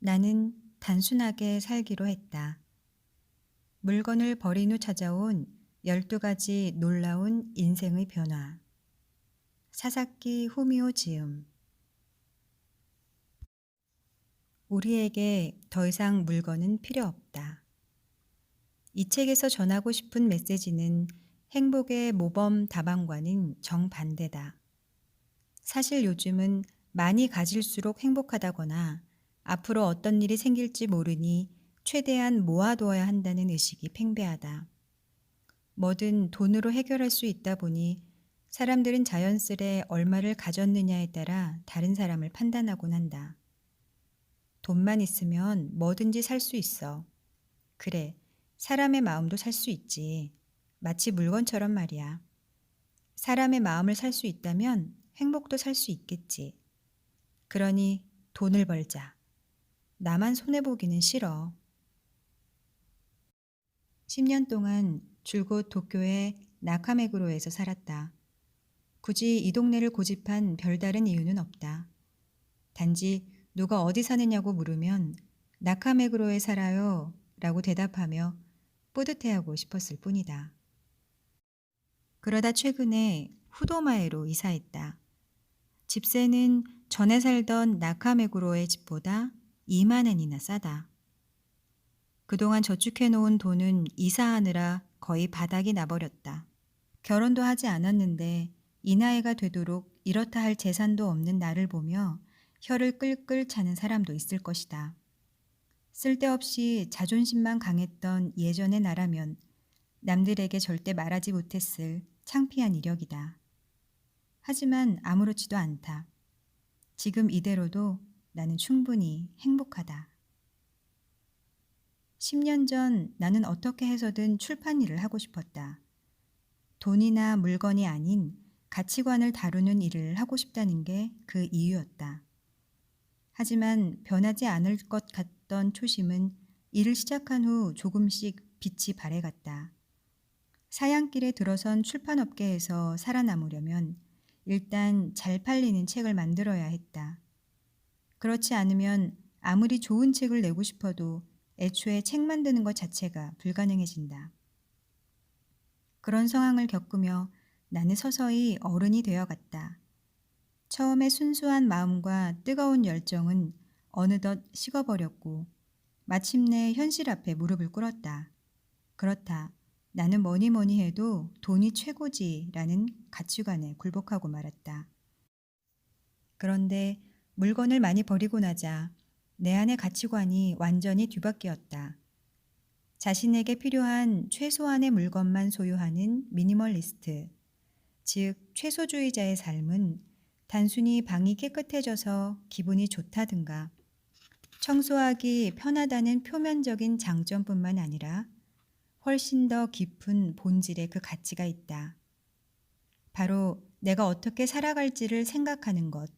나는 단순하게 살기로 했다. 물건을 버린 후 찾아온 12가지 놀라운 인생의 변화. 사사키 후미오 지음. 우리에게 더 이상 물건은 필요 없다. 이 책에서 전하고 싶은 메시지는 행복의 모범 답안과는 정반대다. 사실 요즘은 많이 가질수록 행복하다거나 앞으로 어떤 일이 생길지 모르니 최대한 모아두어야 한다는 의식이 팽배하다. 뭐든 돈으로 해결할 수 있다 보니 사람들은 자연스레 얼마를 가졌느냐에 따라 다른 사람을 판단하곤 한다. 돈만 있으면 뭐든지 살 수 있어. 그래, 사람의 마음도 살 수 있지. 마치 물건처럼 말이야. 사람의 마음을 살 수 있다면 행복도 살 수 있겠지. 그러니 돈을 벌자. 나만 손해보기는 싫어. 10년 동안 줄곧 도쿄의 나카메구로에서 살았다. 굳이 이 동네를 고집한 별다른 이유는 없다. 단지 누가 어디 사느냐고 물으면 나카메구로에 살아요 라고 대답하며 뿌듯해하고 싶었을 뿐이다. 그러다 최근에 후도마에로 이사했다. 집세는 전에 살던 나카메구로의 집보다 2만 엔이나 싸다. 그동안 저축해놓은 돈은 이사하느라 거의 바닥이 나버렸다. 결혼도 하지 않았는데 이 나이가 되도록 이렇다 할 재산도 없는 나를 보며 혀를 끌끌 차는 사람도 있을 것이다. 쓸데없이 자존심만 강했던 예전의 나라면 남들에게 절대 말하지 못했을 창피한 이력이다. 하지만 아무렇지도 않다. 지금 이대로도 나는 충분히 행복하다. 10년 전 나는 어떻게 해서든 출판 일을 하고 싶었다. 돈이나 물건이 아닌 가치관을 다루는 일을 하고 싶다는 게 그 이유였다. 하지만 변하지 않을 것 같던 초심은 일을 시작한 후 조금씩 빛이 발해갔다. 사양길에 들어선 출판업계에서 살아남으려면 일단 잘 팔리는 책을 만들어야 했다. 그렇지 않으면 아무리 좋은 책을 내고 싶어도 애초에 책 만드는 것 자체가 불가능해진다. 그런 상황을 겪으며 나는 서서히 어른이 되어갔다. 처음에 순수한 마음과 뜨거운 열정은 어느덧 식어버렸고 마침내 현실 앞에 무릎을 꿇었다. 그렇다. 나는 뭐니 뭐니 해도 돈이 최고지라는 가치관에 굴복하고 말았다. 그런데 물건을 많이 버리고 나자 내 안의 가치관이 완전히 뒤바뀌었다. 자신에게 필요한 최소한의 물건만 소유하는 미니멀리스트, 즉 최소주의자의 삶은 단순히 방이 깨끗해져서 기분이 좋다든가 청소하기 편하다는 표면적인 장점뿐만 아니라 훨씬 더 깊은 본질의 그 가치가 있다. 바로 내가 어떻게 살아갈지를 생각하는 것,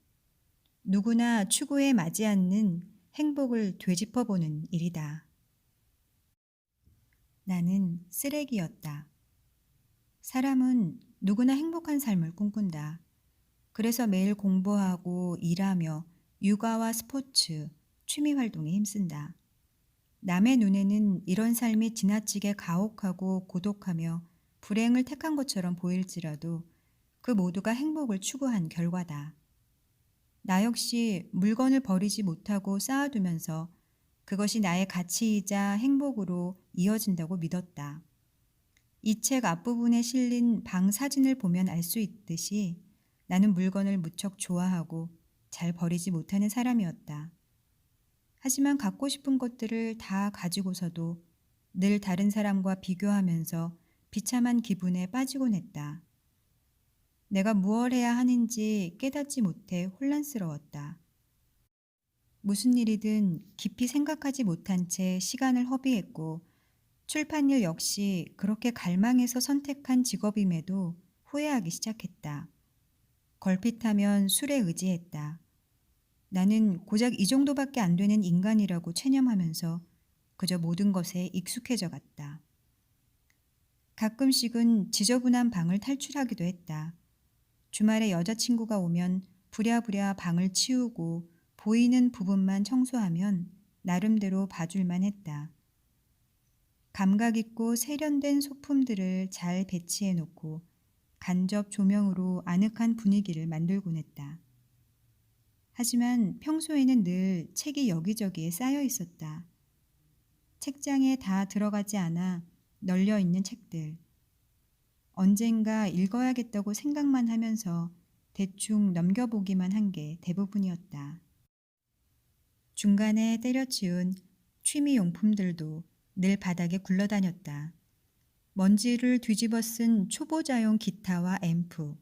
누구나 추구에 맞지 않는 행복을 되짚어보는 일이다. 나는 쓰레기였다. 사람은 누구나 행복한 삶을 꿈꾼다. 그래서 매일 공부하고 일하며 육아와 스포츠, 취미 활동에 힘쓴다. 남의 눈에는 이런 삶이 지나치게 가혹하고 고독하며 불행을 택한 것처럼 보일지라도 그 모두가 행복을 추구한 결과다. 나 역시 물건을 버리지 못하고 쌓아두면서 그것이 나의 가치이자 행복으로 이어진다고 믿었다. 이 책 앞부분에 실린 방 사진을 보면 알 수 있듯이 나는 물건을 무척 좋아하고 잘 버리지 못하는 사람이었다. 하지만 갖고 싶은 것들을 다 가지고서도 늘 다른 사람과 비교하면서 비참한 기분에 빠지곤 했다. 내가 무엇 해야 하는지 깨닫지 못해 혼란스러웠다. 무슨 일이든 깊이 생각하지 못한 채 시간을 허비했고 출판일 역시 그렇게 갈망해서 선택한 직업임에도 후회하기 시작했다. 걸핏하면 술에 의지했다. 나는 고작 이 정도밖에 안 되는 인간이라고 체념하면서 그저 모든 것에 익숙해져 갔다. 가끔씩은 지저분한 방을 탈출하기도 했다. 주말에 여자친구가 오면 부랴부랴 방을 치우고 보이는 부분만 청소하면 나름대로 봐줄만 했다. 감각 있고 세련된 소품들을 잘 배치해 놓고 간접 조명으로 아늑한 분위기를 만들곤 했다. 하지만 평소에는 늘 책이 여기저기에 쌓여 있었다. 책장에 다 들어가지 않아 널려 있는 책들. 언젠가 읽어야겠다고 생각만 하면서 대충 넘겨보기만 한 게 대부분이었다. 중간에 때려치운 취미 용품들도 늘 바닥에 굴러다녔다. 먼지를 뒤집어 쓴 초보자용 기타와 앰프,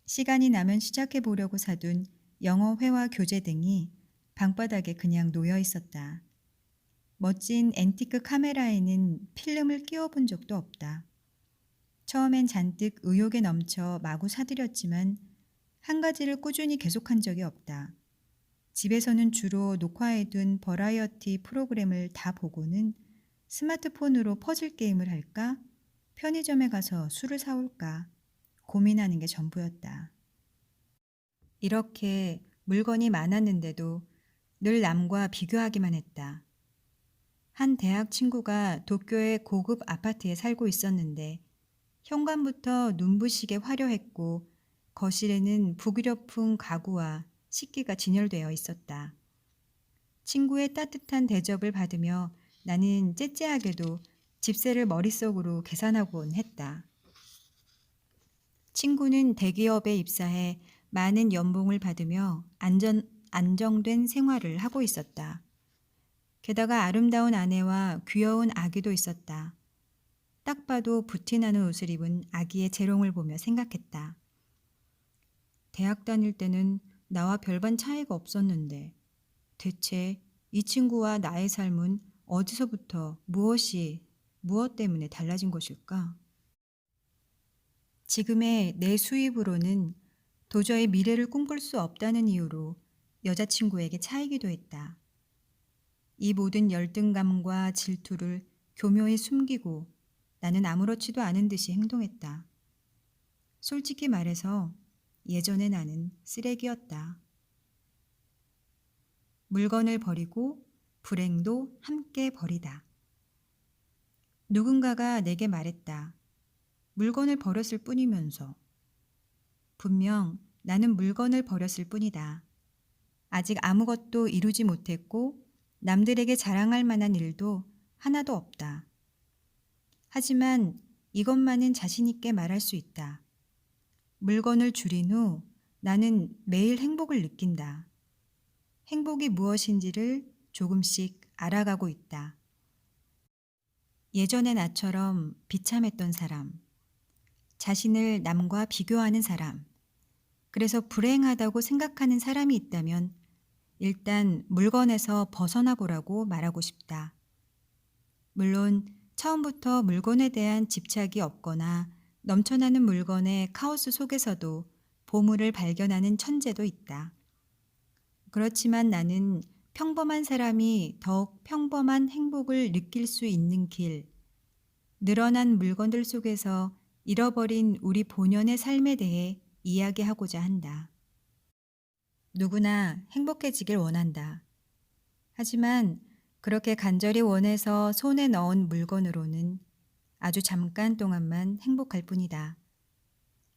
시간이 나면 시작해 보려고 사둔 영어 회화 교재 등이 방바닥에 그냥 놓여 있었다. 멋진 앤티크 카메라에는 필름을 끼워본 적도 없다. 처음엔 잔뜩 의욕에 넘쳐 마구 사들였지만 한 가지를 꾸준히 계속한 적이 없다. 집에서는 주로 녹화해둔 버라이어티 프로그램을 다 보고는 스마트폰으로 퍼즐 게임을 할까? 편의점에 가서 술을 사올까? 고민하는 게 전부였다. 이렇게 물건이 많았는데도 늘 남과 비교하기만 했다. 한 대학 친구가 도쿄의 고급 아파트에 살고 있었는데 현관부터 눈부시게 화려했고 거실에는 북유럽풍 가구와 식기가 진열되어 있었다. 친구의 따뜻한 대접을 받으며 나는 째째하게도 집세를 머릿속으로 계산하곤 했다. 친구는 대기업에 입사해 많은 연봉을 받으며 안정된 생활을 하고 있었다. 게다가 아름다운 아내와 귀여운 아기도 있었다. 딱 봐도 부티나는 옷을 입은 아기의 재롱을 보며 생각했다. 대학 다닐 때는 나와 별반 차이가 없었는데 대체 이 친구와 나의 삶은 어디서부터 무엇 때문에 달라진 것일까? 지금의 내 수입으로는 도저히 미래를 꿈꿀 수 없다는 이유로 여자친구에게 차이기도 했다. 이 모든 열등감과 질투를 교묘히 숨기고 나는 아무렇지도 않은 듯이 행동했다. 솔직히 말해서 예전의 나는 쓰레기였다. 물건을 버리고 불행도 함께 버리다. 누군가가 내게 말했다. 물건을 버렸을 뿐이면서. 분명 나는 물건을 버렸을 뿐이다. 아직 아무것도 이루지 못했고 남들에게 자랑할 만한 일도 하나도 없다. 하지만 이것만은 자신 있게 말할 수 있다. 물건을 줄인 후 나는 매일 행복을 느낀다. 행복이 무엇인지를 조금씩 알아가고 있다. 예전의 나처럼 비참했던 사람, 자신을 남과 비교하는 사람, 그래서 불행하다고 생각하는 사람이 있다면 일단 물건에서 벗어나 보라고 말하고 싶다. 물론 처음부터 물건에 대한 집착이 없거나 넘쳐나는 물건의 카오스 속에서도 보물을 발견하는 천재도 있다. 그렇지만 나는 평범한 사람이 더욱 평범한 행복을 느낄 수 있는 길, 늘어난 물건들 속에서 잃어버린 우리 본연의 삶에 대해 이야기하고자 한다. 누구나 행복해지길 원한다. 하지만 그렇게 간절히 원해서 손에 넣은 물건으로는 아주 잠깐 동안만 행복할 뿐이다.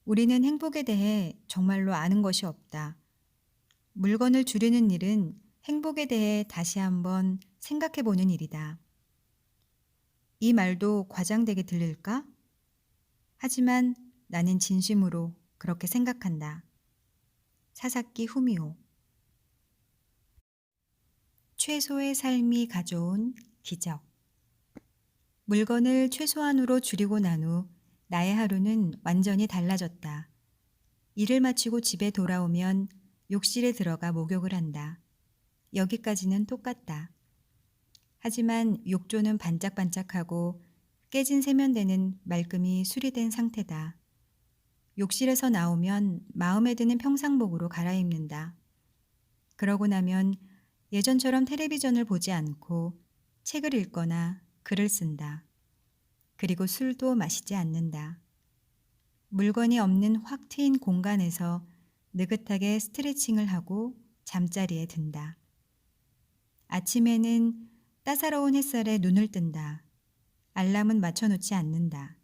우리는 행복에 대해 정말로 아는 것이 없다. 물건을 줄이는 일은 행복에 대해 다시 한번 생각해 보는 일이다. 이 말도 과장되게 들릴까? 하지만 나는 진심으로 그렇게 생각한다. 사사키 후미오. 최소의 삶이 가져온 기적. 물건을 최소한으로 줄이고 난 후 나의 하루는 완전히 달라졌다. 일을 마치고 집에 돌아오면 욕실에 들어가 목욕을 한다. 여기까지는 똑같다. 하지만 욕조는 반짝반짝하고 깨진 세면대는 말끔히 수리된 상태다. 욕실에서 나오면 마음에 드는 평상복으로 갈아입는다. 그러고 나면 예전처럼 텔레비전을 보지 않고 책을 읽거나 글을 쓴다. 그리고 술도 마시지 않는다. 물건이 없는 확 트인 공간에서 느긋하게 스트레칭을 하고 잠자리에 든다. 아침에는 따사로운 햇살에 눈을 뜬다. 알람은 맞춰놓지 않는다.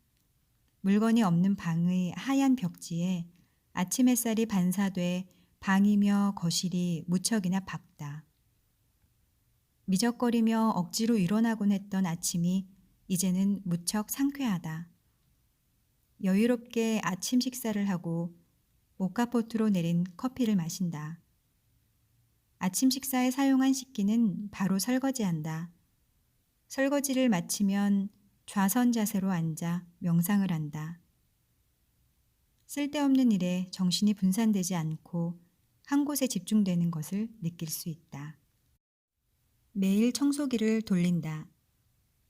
물건이 없는 방의 하얀 벽지에 아침 햇살이 반사돼 방이며 거실이 무척이나 밝다. 미적거리며 억지로 일어나곤 했던 아침이 이제는 무척 상쾌하다. 여유롭게 아침 식사를 하고 모카포트로 내린 커피를 마신다. 아침 식사에 사용한 식기는 바로 설거지한다. 설거지를 마치면 좌선 자세로 앉아 명상을 한다. 쓸데없는 일에 정신이 분산되지 않고 한 곳에 집중되는 것을 느낄 수 있다. 매일 청소기를 돌린다.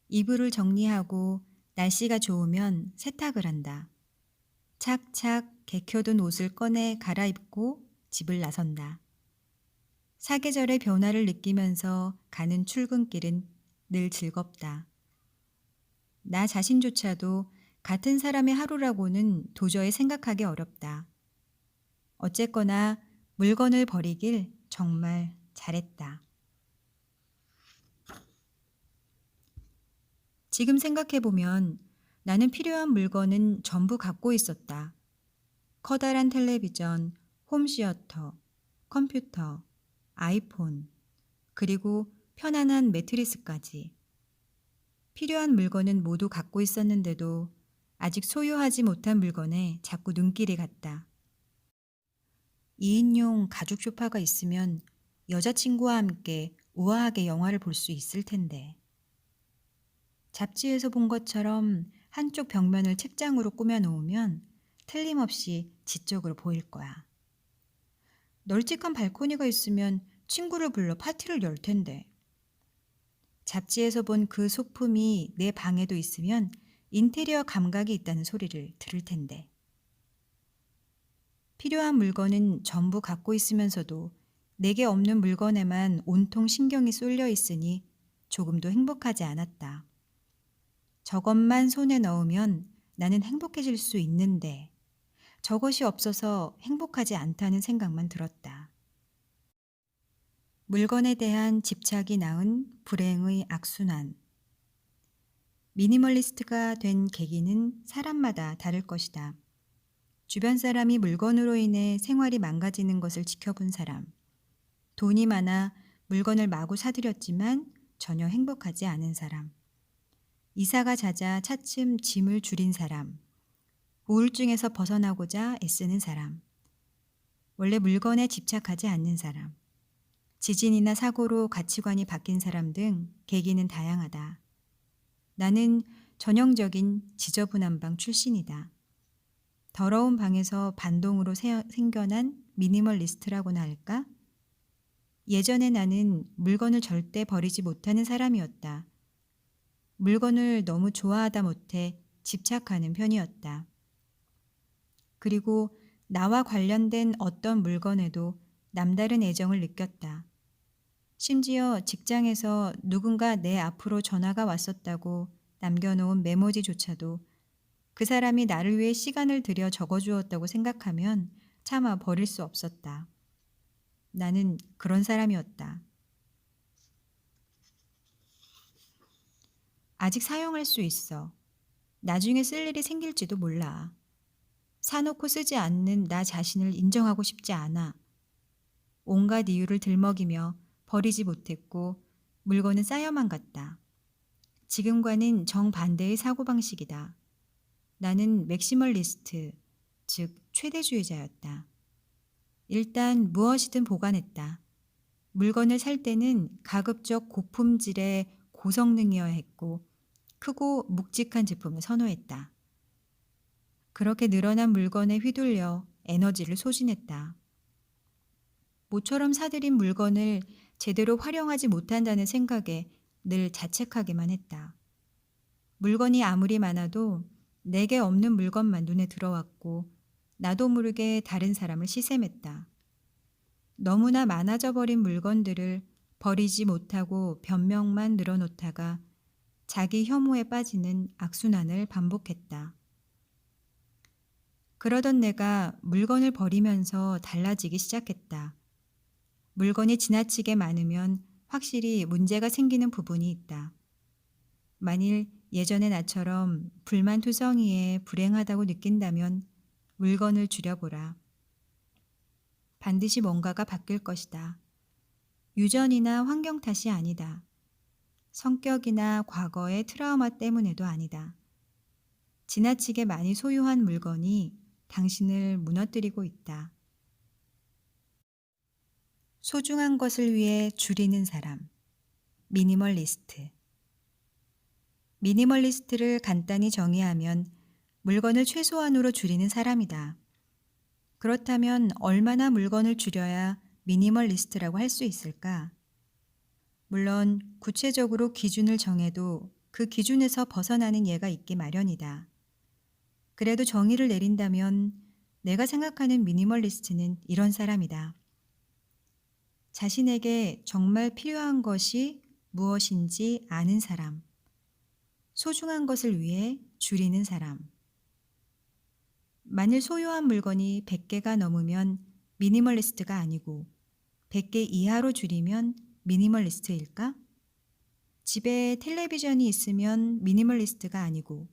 이불을 정리하고 날씨가 좋으면 세탁을 한다. 착착 개켜둔 옷을 꺼내 갈아입고 집을 나선다. 사계절의 변화를 느끼면서 가는 출근길은 늘 즐겁다. 나 자신조차도 같은 사람의 하루라고는 도저히 생각하기 어렵다. 어쨌거나 물건을 버리길 정말 잘했다. 지금 생각해보면 나는 필요한 물건은 전부 갖고 있었다. 커다란 텔레비전, 홈시어터, 컴퓨터, 아이폰, 그리고 편안한 매트리스까지. 필요한 물건은 모두 갖고 있었는데도 아직 소유하지 못한 물건에 자꾸 눈길이 갔다. 2인용 가죽 소파가 있으면 여자친구와 함께 우아하게 영화를 볼 수 있을 텐데. 잡지에서 본 것처럼 한쪽 벽면을 책장으로 꾸며놓으면 틀림없이 지적으로 보일 거야. 널찍한 발코니가 있으면 친구를 불러 파티를 열 텐데. 잡지에서 본 그 소품이 내 방에도 있으면 인테리어 감각이 있다는 소리를 들을 텐데. 필요한 물건은 전부 갖고 있으면서도 내게 없는 물건에만 온통 신경이 쏠려 있으니 조금도 행복하지 않았다. 저것만 손에 넣으면 나는 행복해질 수 있는데 저것이 없어서 행복하지 않다는 생각만 들었다. 물건에 대한 집착이 낳은 불행의 악순환. 미니멀리스트가 된 계기는 사람마다 다를 것이다. 주변 사람이 물건으로 인해 생활이 망가지는 것을 지켜본 사람. 돈이 많아 물건을 마구 사들였지만 전혀 행복하지 않은 사람. 이사가 잦아 차츰 짐을 줄인 사람. 우울증에서 벗어나고자 애쓰는 사람. 원래 물건에 집착하지 않는 사람. 지진이나 사고로 가치관이 바뀐 사람 등 계기는 다양하다. 나는 전형적인 지저분한 방 출신이다. 더러운 방에서 반동으로 생겨난 미니멀리스트라고나 할까? 예전에 나는 물건을 절대 버리지 못하는 사람이었다. 물건을 너무 좋아하다 못해 집착하는 편이었다. 그리고 나와 관련된 어떤 물건에도 남다른 애정을 느꼈다. 심지어 직장에서 누군가 내 앞으로 전화가 왔었다고 남겨놓은 메모지조차도 그 사람이 나를 위해 시간을 들여 적어주었다고 생각하면 차마 버릴 수 없었다. 나는 그런 사람이었다. 아직 사용할 수 있어. 나중에 쓸 일이 생길지도 몰라. 사놓고 쓰지 않는 나 자신을 인정하고 싶지 않아. 온갖 이유를 들먹이며 버리지 못했고 물건은 쌓여만 갔다. 지금과는 정반대의 사고방식이다. 나는 맥시멀리스트, 즉 최대주의자였다. 일단 무엇이든 보관했다. 물건을 살 때는 가급적 고품질의 고성능이어야 했고 크고 묵직한 제품을 선호했다. 그렇게 늘어난 물건에 휘둘려 에너지를 소진했다. 모처럼 사들인 물건을 제대로 활용하지 못한다는 생각에 늘 자책하기만 했다. 물건이 아무리 많아도 내게 없는 물건만 눈에 들어왔고 나도 모르게 다른 사람을 시샘했다. 너무나 많아져 버린 물건들을 버리지 못하고 변명만 늘어놓다가 자기 혐오에 빠지는 악순환을 반복했다. 그러던 내가 물건을 버리면서 달라지기 시작했다. 물건이 지나치게 많으면 확실히 문제가 생기는 부분이 있다. 만일 예전의 나처럼 불만투성이에 불행하다고 느낀다면 물건을 줄여보라. 반드시 뭔가가 바뀔 것이다. 유전이나 환경 탓이 아니다. 성격이나 과거의 트라우마 때문에도 아니다. 지나치게 많이 소유한 물건이 당신을 무너뜨리고 있다. 소중한 것을 위해 줄이는 사람. 미니멀리스트. 미니멀리스트를 간단히 정의하면 물건을 최소한으로 줄이는 사람이다. 그렇다면 얼마나 물건을 줄여야 미니멀리스트라고 할 수 있을까? 물론 구체적으로 기준을 정해도 그 기준에서 벗어나는 예가 있기 마련이다. 그래도 정의를 내린다면 내가 생각하는 미니멀리스트는 이런 사람이다. 자신에게 정말 필요한 것이 무엇인지 아는 사람. 소중한 것을 위해 줄이는 사람. 만일 소유한 물건이 100개가 넘으면 미니멀리스트가 아니고 100개 이하로 줄이면 미니멀리스트일까? 집에 텔레비전이 있으면 미니멀리스트가 아니고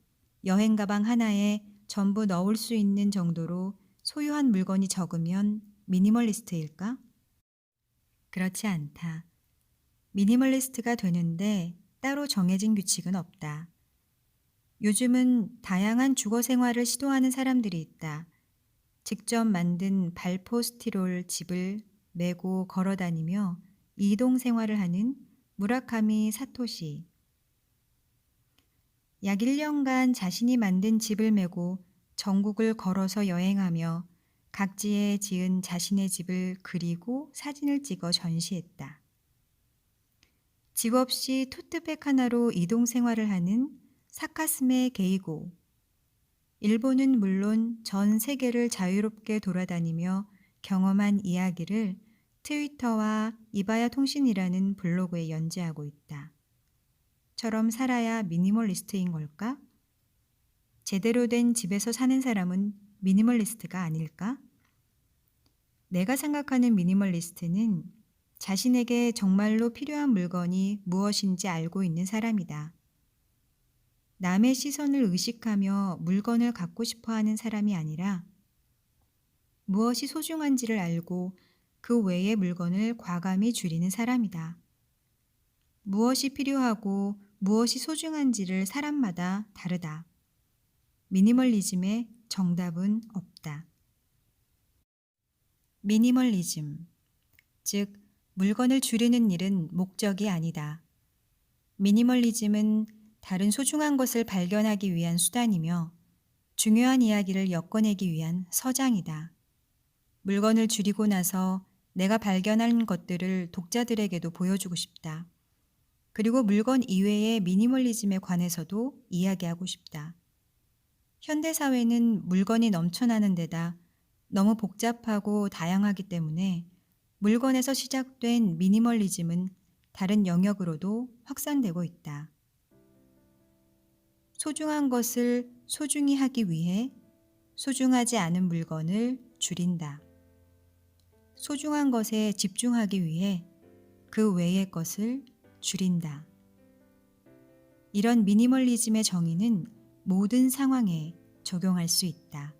여행 가방 하나에 전부 넣을 수 있는 정도로 소유한 물건이 적으면 미니멀리스트일까? 그렇지 않다. 미니멀리스트가 되는데 따로 정해진 규칙은 없다. 요즘은 다양한 주거 생활을 시도하는 사람들이 있다. 직접 만든 발포스티롤 집을 메고 걸어 다니며 이동 생활을 하는 무라카미 사토시. 약 1년간 자신이 만든 집을 메고 전국을 걸어서 여행하며 각지에 지은 자신의 집을 그리고 사진을 찍어 전시했다. 집 없이 토트백 하나로 이동 생활을 하는 사카스메 게이고. 일본은 물론 전 세계를 자유롭게 돌아다니며 경험한 이야기를 트위터와 이바야 통신이라는 블로그에 연재하고 있다. 처럼 살아야 미니멀리스트인 걸까? 제대로 된 집에서 사는 사람은 미니멀리스트가 아닐까? 내가 생각하는 미니멀리스트는 자신에게 정말로 필요한 물건이 무엇인지 알고 있는 사람이다. 남의 시선을 의식하며 물건을 갖고 싶어 하는 사람이 아니라 무엇이 소중한지를 알고 그 외의 물건을 과감히 줄이는 사람이다. 무엇이 필요하고 무엇이 소중한지를 사람마다 다르다. 미니멀리즘의 정답은 없다. 미니멀리즘, 즉 물건을 줄이는 일은 목적이 아니다. 미니멀리즘은 다른 소중한 것을 발견하기 위한 수단이며 중요한 이야기를 엮어내기 위한 서장이다. 물건을 줄이고 나서 내가 발견한 것들을 독자들에게도 보여주고 싶다. 그리고 물건 이외의 미니멀리즘에 관해서도 이야기하고 싶다. 현대사회는 물건이 넘쳐나는 데다 너무 복잡하고 다양하기 때문에 물건에서 시작된 미니멀리즘은 다른 영역으로도 확산되고 있다. 소중한 것을 소중히 하기 위해 소중하지 않은 물건을 줄인다. 소중한 것에 집중하기 위해 그 외의 것을 줄인다. 이런 미니멀리즘의 정의는 모든 상황에 적용할 수 있다.